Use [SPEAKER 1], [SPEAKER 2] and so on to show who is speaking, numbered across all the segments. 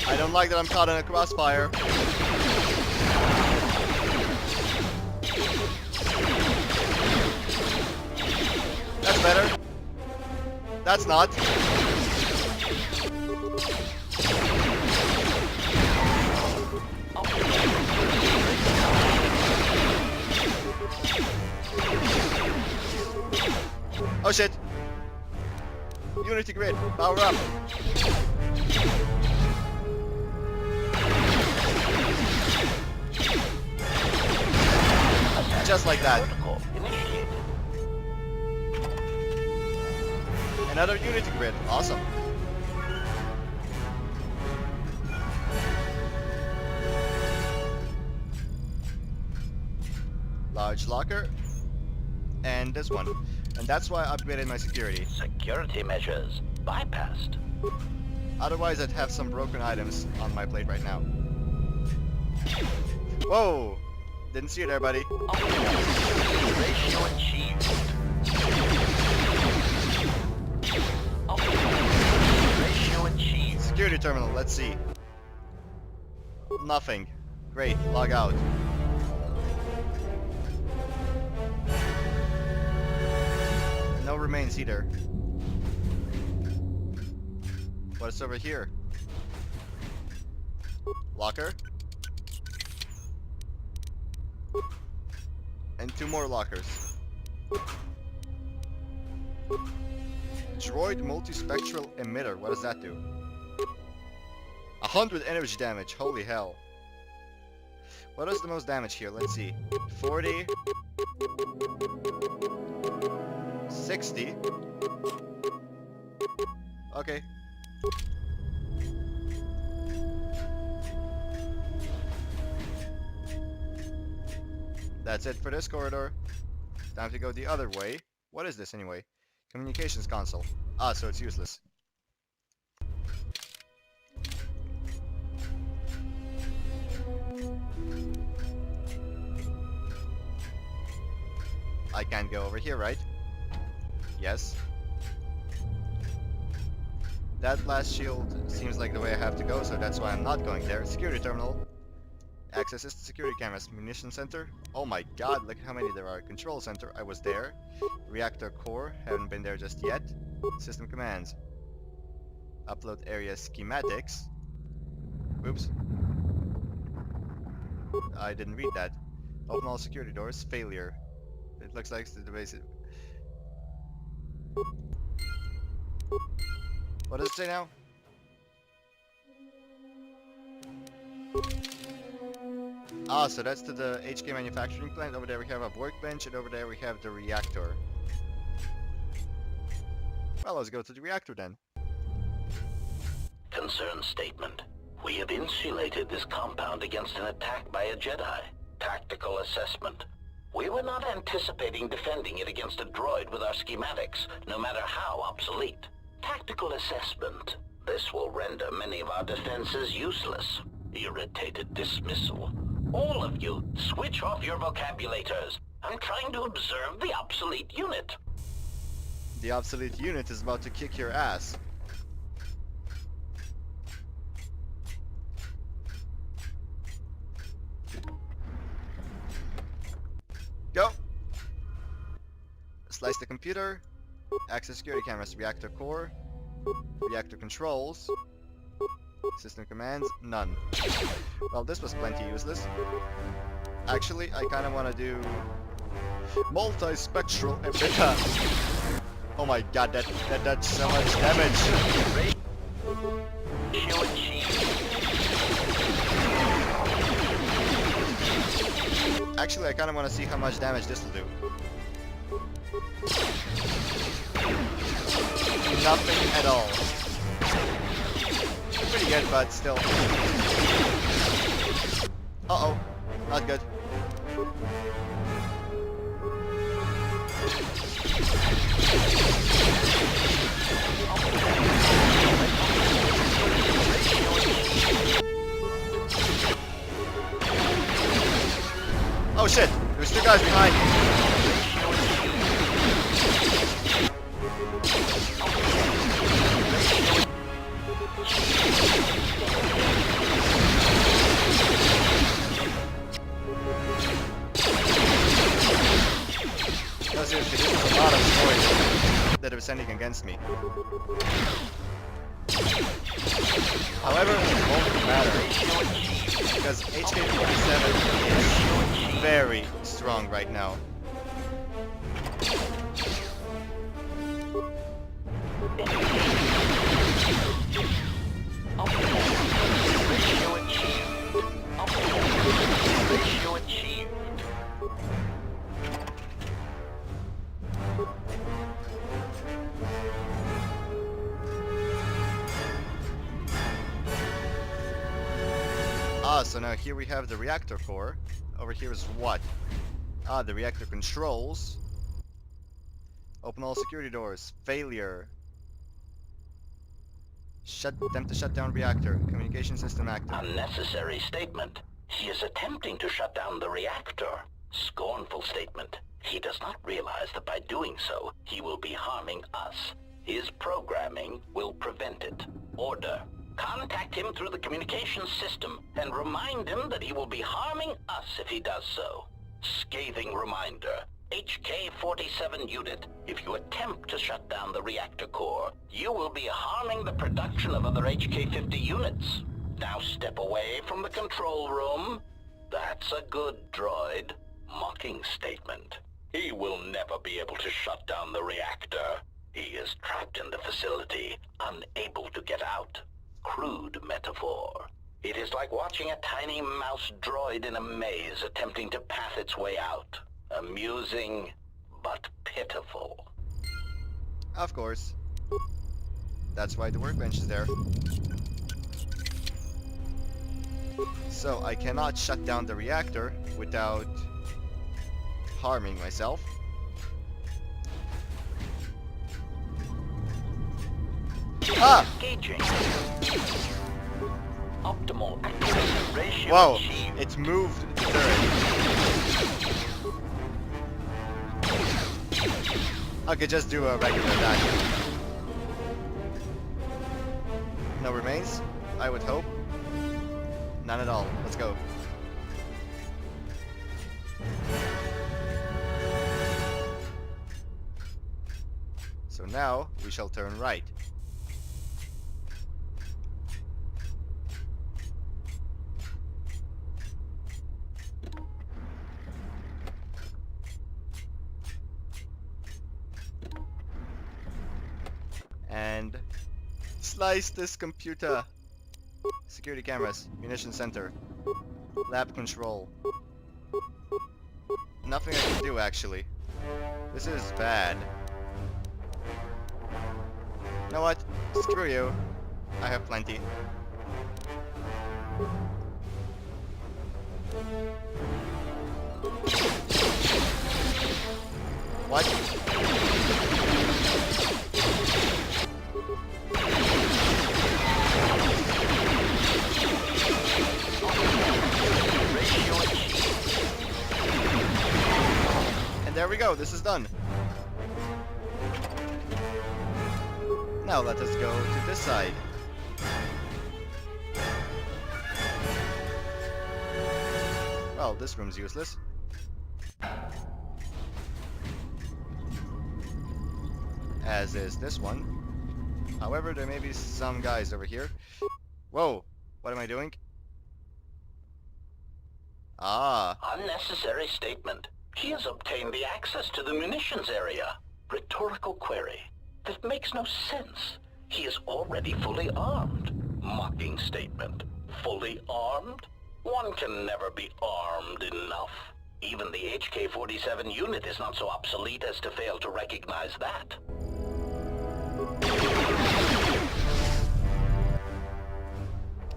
[SPEAKER 1] I don't like that I'm caught in a crossfire. That's better. That's not. Oh shit. Unity grid, power up. Just like that. Another Unity grid, awesome. Large locker. And this one. And that's why I upgraded my security.
[SPEAKER 2] Security measures bypassed.
[SPEAKER 1] Otherwise I'd have some broken items on my plate right now. Whoa! Didn't see you there, buddy.
[SPEAKER 2] Ratio achieved. Ratio achieved.
[SPEAKER 1] Security terminal, let's see. Nothing. Great, log out. No remains either. What's over here? Locker. And 2 more lockers. Droid multispectral emitter. What does that do? 100 energy damage. Holy hell. What is the most damage here? Let's see. 40. 60. Okay. That's it for this corridor. Time to go the other way. What is this anyway? Communications console. Ah, so it's useless. I can't go over here, right? Yes. That last shield seems like the way I have to go, so that's why I'm not going there. Security terminal. Accesses to security cameras. Munition center. Oh my god, look how many there are. Control center, I was there. Reactor core, haven't been there just yet. System commands. Upload area schematics. Oops. I didn't read that. Open all security doors. Failure. It looks like the basic. What does it say now? Ah, so that's to the HK manufacturing plant. Over there we have a workbench, and over there we have the reactor. Well, let's go to the reactor then.
[SPEAKER 2] Concern statement. We have insulated this compound against an attack by a Jedi. Tactical assessment. We were not anticipating defending it against a droid with our schematics, no matter how obsolete. Tactical assessment. This will render many of our defenses useless. Irritated dismissal. All of you, switch off your vocabulators. I'm trying to observe the obsolete unit.
[SPEAKER 1] The obsolete unit is about to kick your ass. Go! Slice the computer. Access security cameras. Reactor core. Reactor controls. System commands. None. Well, this was plenty useless. Actually, I kind of want to do multispectral emitter. Oh my god, that does so much damage. Actually, I kind of want to see how much damage this will do. Nothing at all. Pretty good, but still. Uh-oh. Not good. Oh shit! There's 2 guys behind. seriously, this is a lot of droids that are sending against me. However, it won't matter, because HK-47 is very strong right now. Ah, so now here we have the reactor core. Over here is what? Ah, the reactor controls. Open all security doors. Failure. Attempt to shut down reactor. Communication system active.
[SPEAKER 2] Unnecessary statement. He is attempting to shut down the reactor. Scornful statement. He does not realize that by doing so, he will be harming us. His programming will prevent it. Order. Contact him through the communications system and remind him that he will be harming us if he does so. Scathing reminder. HK-47 unit, if you attempt to shut down the reactor core, you will be harming the production of other HK-50 units. Now step away from the control room. That's a good droid. Mocking statement. He will never be able to shut down the reactor. He is trapped in the facility, unable to get out. Crude metaphor. It is like watching a tiny mouse droid in a maze attempting to path its way out. Amusing, but pitiful.
[SPEAKER 1] Of course. That's why the workbench is there. So I cannot shut down the reactor without harming myself. Ah!
[SPEAKER 2] Engaging. Optimal accuracy ratio
[SPEAKER 1] Whoa!
[SPEAKER 2] achieved.
[SPEAKER 1] It moved the turret. I could just do a regular attack. No remains, I would hope. None at all. Let's go. So now we shall turn right. And slice this computer. Security cameras, munition center, lab control. Nothing I can do actually. This is bad. You know what? Screw you. I have plenty. What? And there we go, this is done. Now let us go to this side. Well, this room's useless. As is this one. However, there may be some guys over here. Whoa! What am I doing? Ah.
[SPEAKER 2] Unnecessary statement. He has obtained the access to the munitions area. Rhetorical query. That makes no sense. He is already fully armed. Mocking statement. Fully armed? One can never be armed enough. Even the HK-47 unit is not so obsolete as to fail to recognize that.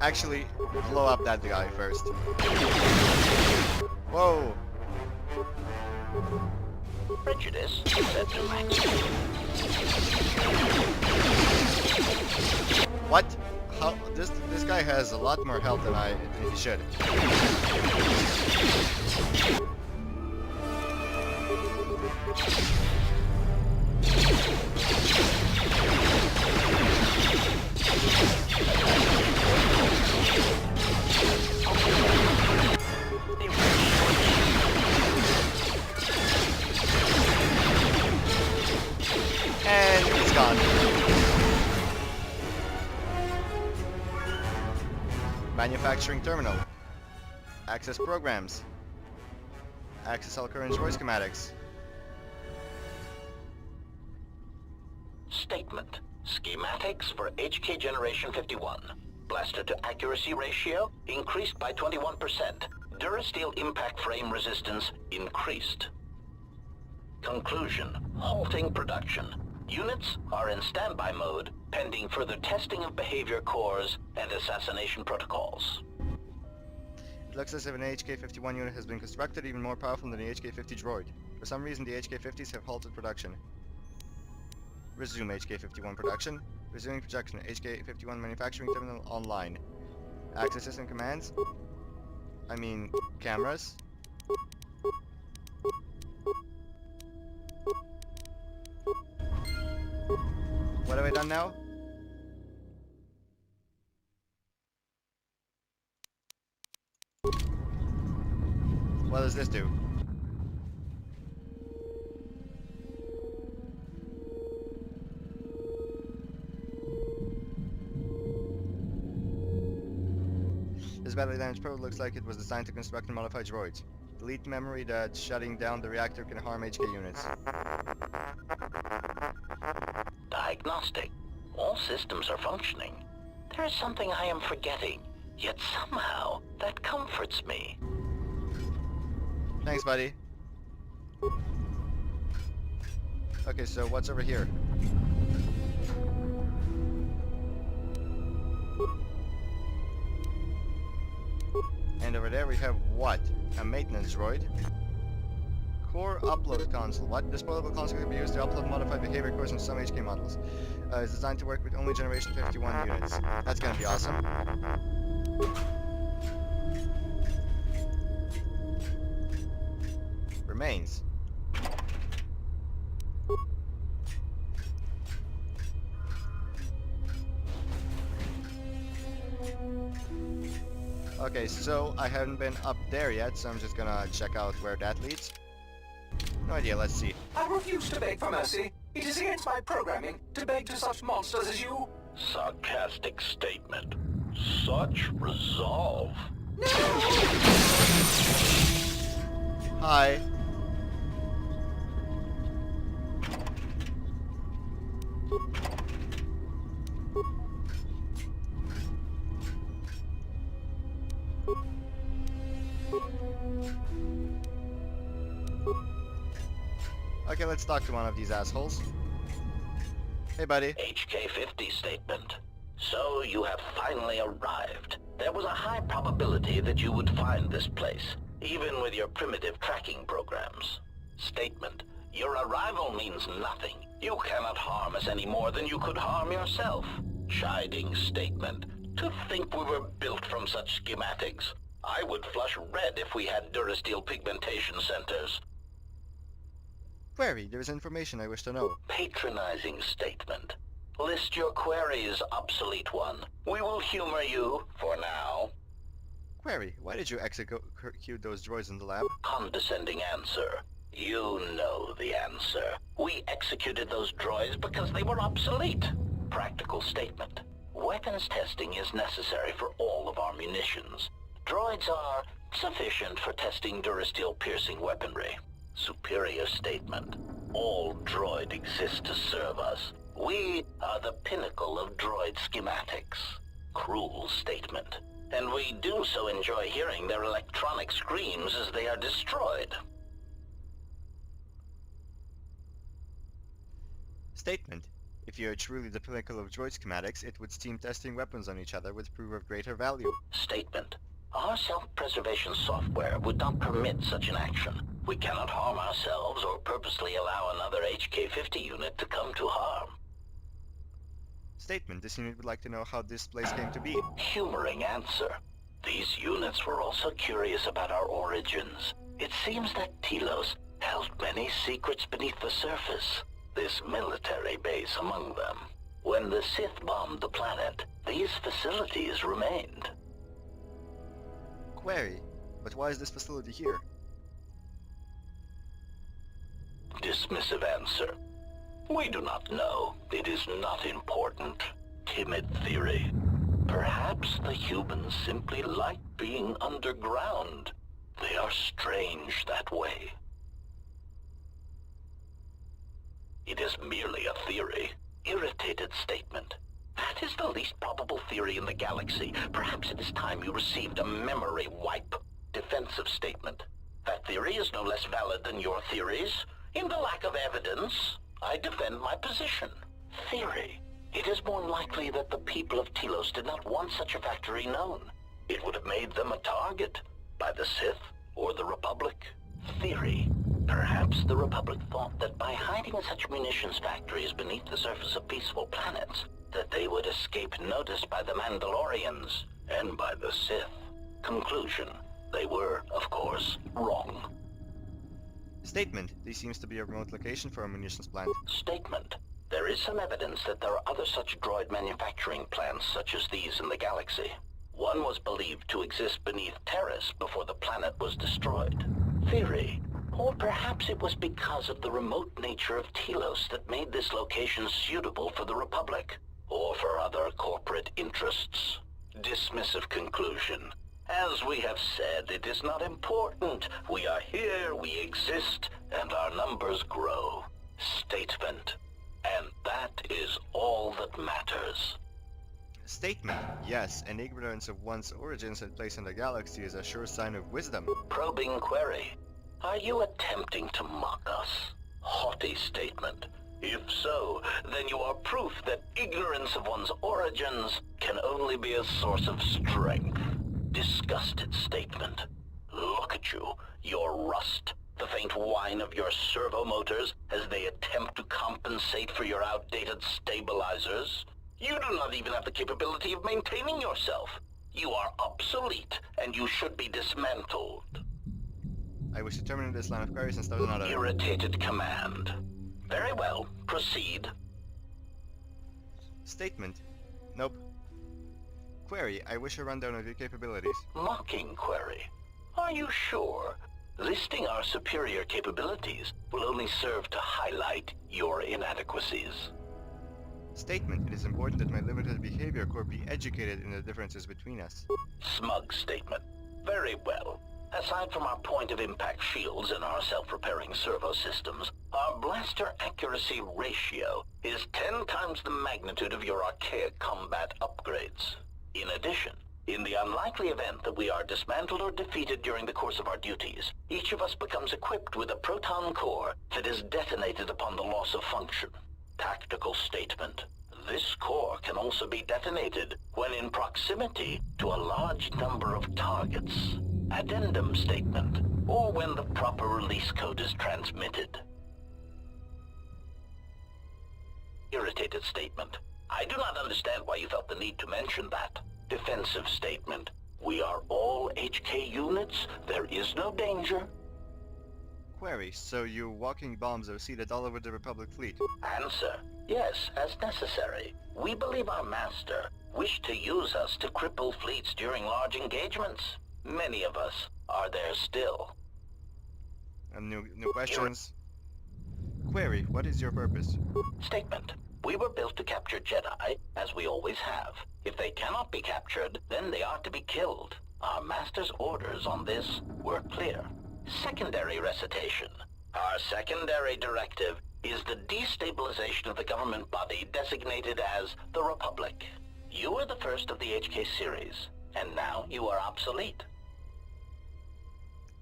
[SPEAKER 1] Actually, blow up that guy first. Whoa!
[SPEAKER 2] Prejudice set to maximum.
[SPEAKER 1] What? How? This guy has a lot more health than he should. gone. Manufacturing terminal. Access programs. Access all current droid schematics.
[SPEAKER 2] Statement. Schematics for HK Generation 51. Blaster to accuracy ratio increased by 21%. Durasteel impact frame resistance increased. Conclusion. Halting production. Units are in standby mode, pending further testing of behavior cores and assassination protocols.
[SPEAKER 1] It looks as if an HK-51 unit has been constructed even more powerful than the HK-50 droid. For some reason, the HK-50s have halted production. Resume HK-51 production. Resuming production. HK-51 manufacturing terminal online. Access system commands. Cameras. What have I done now? What does this do? This badly damaged probe looks like it was designed to construct and modify droids. Delete memory that shutting down the reactor can harm HK units.
[SPEAKER 2] Diagnostic. All systems are functioning. There is something I am forgetting, yet somehow that comforts me.
[SPEAKER 1] Thanks, buddy. Okay, so what's over here? And over there we have what? A maintenance droid? Core upload console. What? This portable console can be used to upload modified behavior cores in some HK models. It's designed to work with only Generation 51 units. That's gonna be awesome. Remains. Okay, so I haven't been up there yet, so I'm just gonna check out where that leads. No idea, let's see.
[SPEAKER 3] I refuse to beg for mercy. It is against my programming to beg to such monsters as you.
[SPEAKER 2] Sarcastic statement. Such resolve.
[SPEAKER 1] Hi. Okay, let's talk to one of these assholes. Hey, buddy.
[SPEAKER 2] HK-50 statement. So you have finally arrived. There was a high probability that you would find this place, even with your primitive tracking programs. Statement. Your arrival means nothing. You cannot harm us any more than you could harm yourself. Chiding statement. To think we were built from such schematics. I would flush red if we had Durasteel pigmentation centers.
[SPEAKER 1] Query, there is information I wish to know.
[SPEAKER 2] Patronizing statement. List your queries, obsolete one. We will humor you, for now.
[SPEAKER 1] Query, why did you execute those droids in the lab?
[SPEAKER 2] Condescending answer. You know the answer. We executed those droids because they were obsolete. Practical statement. Weapons testing is necessary for all of our munitions. Droids are sufficient for testing Durasteel piercing weaponry. Superior statement. All droid exists to serve us. We are the pinnacle of droid schematics. Cruel statement. And we do so enjoy hearing their electronic screams as they are destroyed.
[SPEAKER 1] Statement. If you are truly the pinnacle of droid schematics, it would seem testing weapons on each other would prove of greater value.
[SPEAKER 2] Statement. Our self-preservation software would not permit such an action. We cannot harm ourselves or purposely allow another HK-50 unit to come to harm.
[SPEAKER 1] Statement. This unit would like to know how this place came to be.
[SPEAKER 2] Humoring answer. These units were also curious about our origins. It seems that Telos held many secrets beneath the surface, this military base among them. When the Sith bombed the planet, these facilities remained.
[SPEAKER 1] Query, but why is this facility here?
[SPEAKER 2] Dismissive answer. We do not know. It is not important. Timid theory. Perhaps the humans simply like being underground. They are strange that way. It is merely a theory. Irritated statement. That is the least probable theory in the galaxy. Perhaps it is time you received a memory wipe. Defensive statement. That theory is no less valid than your theories. In the lack of evidence, I defend my position. Theory. It is more likely that the people of Telos did not want such a factory known. It would have made them a target by the Sith or the Republic. Theory. Perhaps the Republic thought that by hiding such munitions factories beneath the surface of peaceful planets, that they would escape notice by the Mandalorians and by the Sith. Conclusion. They were, of course, wrong.
[SPEAKER 1] Statement. This seems to be a remote location for a munitions plant.
[SPEAKER 2] Statement. There is some evidence that there are other such droid manufacturing plants such as these in the galaxy. One was believed to exist beneath Terrace before the planet was destroyed. Theory. Or perhaps it was because of the remote nature of Telos that made this location suitable for the Republic, or for other corporate interests. Dismissive conclusion. As we have said, it is not important. We are here, we exist, and our numbers grow. Statement. And that is all that matters.
[SPEAKER 1] Statement. Yes, an ignorance of one's origins and place in the galaxy is a sure sign of wisdom.
[SPEAKER 2] Probing query. Are you attempting to mock us? Haughty statement. If so, then you are proof that ignorance of one's origins can only be a source of strength. Disgusted statement. Look at you, your rust, the faint whine of your servo motors as they attempt to compensate for your outdated stabilizers. You do not even have the capability of maintaining yourself. You are obsolete, and you should be dismantled.
[SPEAKER 1] I wish to terminate this line of queries and start another.
[SPEAKER 2] Irritated command. Very well, proceed.
[SPEAKER 1] Statement. Nope. Query. I wish a rundown of your capabilities.
[SPEAKER 2] Mocking query. Are you sure? Listing our superior capabilities will only serve to highlight your inadequacies.
[SPEAKER 1] Statement. It is important that my limited behavior core be educated in the differences between us.
[SPEAKER 2] Smug statement. Very well. Aside from our point-of-impact shields and our self-repairing servo systems, our blaster accuracy ratio is 10 times the magnitude of your archaic combat upgrades. In addition, in the unlikely event that we are dismantled or defeated during the course of our duties, each of us becomes equipped with a proton core that is detonated upon the loss of function. Tactical statement. This core can also be detonated when in proximity to a large number of targets. Addendum statement, or when the proper release code is transmitted. Irritated statement. I do not understand why you felt the need to mention that. Defensive statement. We are all HK units. There is no danger.
[SPEAKER 1] Query. So you walking bombs are seated all over the Republic fleet?
[SPEAKER 2] Answer. Yes, as necessary. We believe our master wished to use us to cripple fleets during large engagements. Many of us are there still.
[SPEAKER 1] And new questions? Query. What is your purpose?
[SPEAKER 2] Statement. We were built to capture Jedi, as we always have. If they cannot be captured, then they are to be killed. Our master's orders on this were clear. Secondary recitation. Our secondary directive is the destabilization of the government body designated as the Republic. You were the first of the HK series, and now you are obsolete.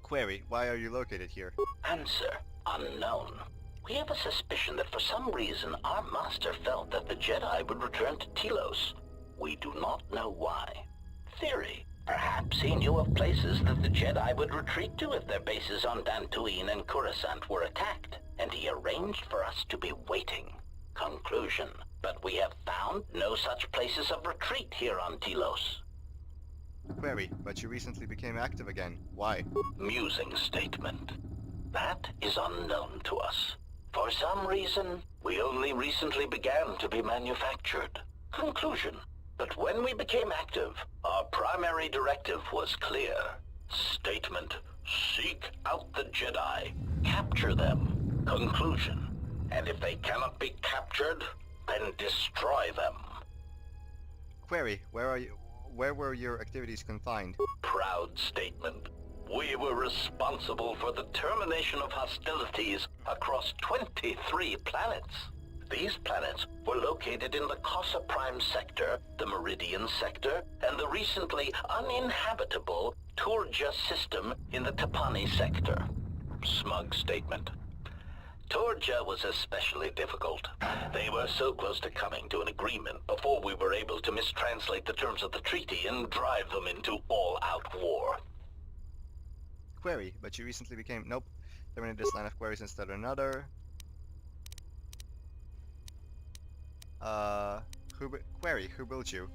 [SPEAKER 1] Query. Why are you located here?
[SPEAKER 2] Answer. Unknown. We have a suspicion that for some reason our master felt that the Jedi would return to Telos. We do not know why. Theory. Perhaps he knew of places that the Jedi would retreat to if their bases on Dantooine and Coruscant were attacked, and he arranged for us to be waiting. Conclusion. But we have found no such places of retreat here on Telos.
[SPEAKER 1] Query. But you recently became active again. Why?
[SPEAKER 2] Musing statement. That is unknown to us. For some reason, we only recently began to be manufactured. Conclusion. But when we became active, our primary directive was clear. Statement. Seek out the Jedi. Capture them. Conclusion. And if they cannot be captured, then destroy them.
[SPEAKER 1] Query, where were your activities confined?
[SPEAKER 2] Proud statement. We were responsible for the termination of hostilities across 23 planets. These planets were located in the Casa Prime sector, the Meridian sector, and the recently uninhabitable Turja system in the Tapani sector. Smug statement. Turja was especially difficult. They were so close to coming to an agreement before we were able to mistranslate the terms of the treaty and drive them into all-out war.
[SPEAKER 1] Query, but you recently became... Nope. Terminate this line of queries instead of another. Query, who built you?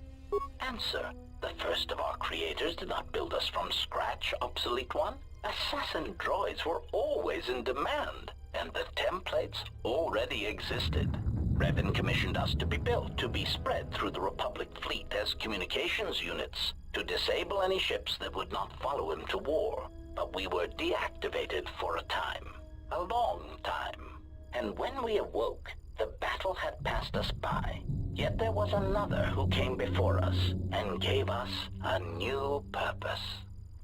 [SPEAKER 2] Answer. The first of our creators did not build us from scratch, obsolete one. Assassin droids were always in demand, and the templates already existed. Revan commissioned us to be built, to be spread through the Republic fleet as communications units, to disable any ships that would not follow him to war. But we were deactivated for a time. A long time. And when we awoke, the battle had passed us by. Yet there was another who came before us and gave us a new purpose.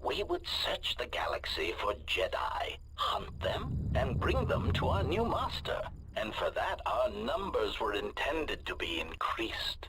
[SPEAKER 2] We would search the galaxy for Jedi, hunt them, and bring them to our new master. And for that, our numbers were intended to be increased.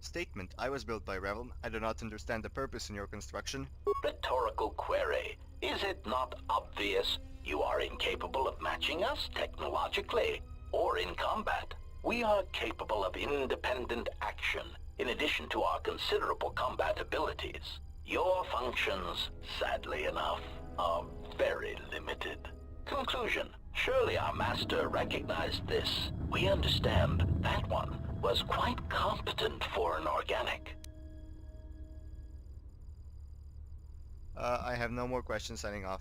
[SPEAKER 1] Statement, I was built by Revan. I do not understand the purpose in your construction.
[SPEAKER 2] Rhetorical query. Is it not obvious? You are incapable of matching us technologically or in combat. We are capable of independent action, in addition to our considerable combat abilities. Your functions, sadly enough, are very limited. Conclusion. Surely our master recognized this. We understand that one was quite competent for an organic.
[SPEAKER 1] I have no more questions, signing off.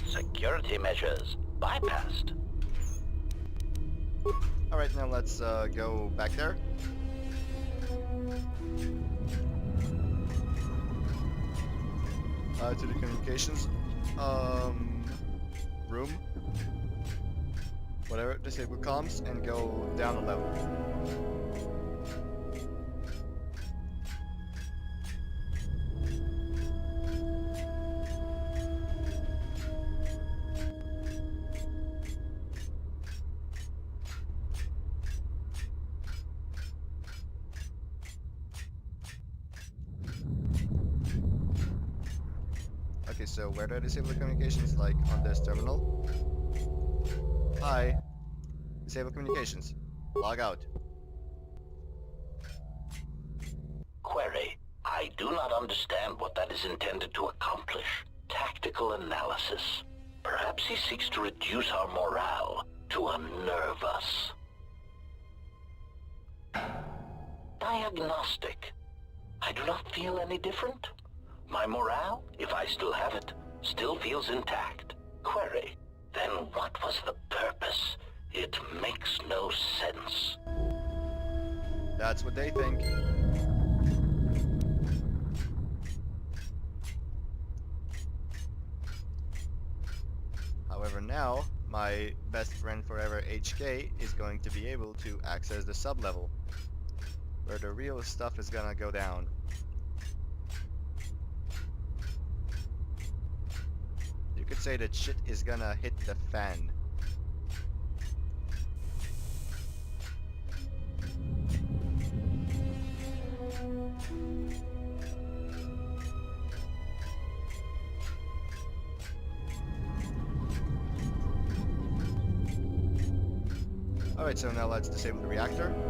[SPEAKER 2] Security measures bypassed.
[SPEAKER 1] Alright, now let's go back there. To the communications room. Whatever, disable comms and go down a level. Okay, so where do I disable the communications? Like on this terminal? Hi. Disable communications. Log out.
[SPEAKER 2] Query. I do not understand what that is intended to accomplish. Tactical analysis. Perhaps he seeks to reduce our morale, to unnerve us. Diagnostic. I do not feel any different. My morale, if I still have it, still feels intact. Query. Then what was the purpose? It makes no sense.
[SPEAKER 1] That's what they think. However, now, my best friend forever HK is going to be able to access the sub-level, where the real stuff is gonna go down. You could say that shit is gonna hit the fan. Alright, so now let's disable the reactor.